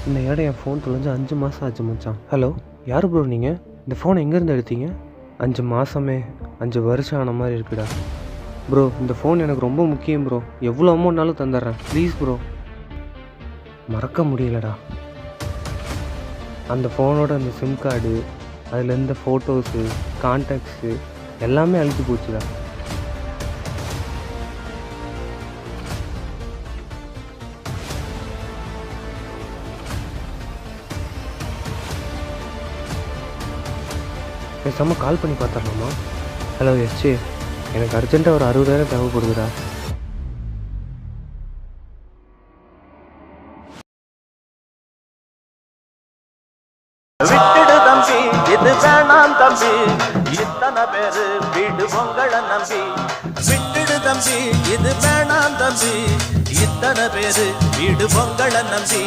இந்த இடம் என் ஃபோன் தொலைஞ்சு 5 மாதம் ஆச்சு மச்சான். ஹலோ, யார் ப்ரோ நீங்கள்? இந்த ஃபோனை எங்கேருந்து எடுத்தீங்க? 5 மாதமே 5 வருஷம் ஆன மாதிரி இருக்குடா. ப்ரோ, இந்த ஃபோன் எனக்கு ரொம்ப முக்கியம் ப்ரோ. எவ்வளோ அமௌண்ட்னாலும் தந்துடுறேன் ப்ளீஸ் ப்ரோ. மறக்க முடியலடா. அந்த ஃபோனோட அந்த சிம் கார்டு, அதில் இருந்த ஃபோட்டோஸு, கான்டாக்ட்ஸு எல்லாமே அழிச்சு போச்சுடா. பேசாமல் கால் பண்ணி பார்த்துடலாமா? ஹலோ எஸ்ஜே, எனக்கு அர்ஜென்ட்டாக ஒரு 60,000 தேவைப்படுதுடா. விட்டுடு தம்பி, இது வேணாம் தம்பி, இத்தனை பேரு வீடு பொங்கல நம்பி. விட்டுடு தம்பி, இது வேணாம் தம்பி, இத்தனை பேரு வீடு பொங்கல நம்பி.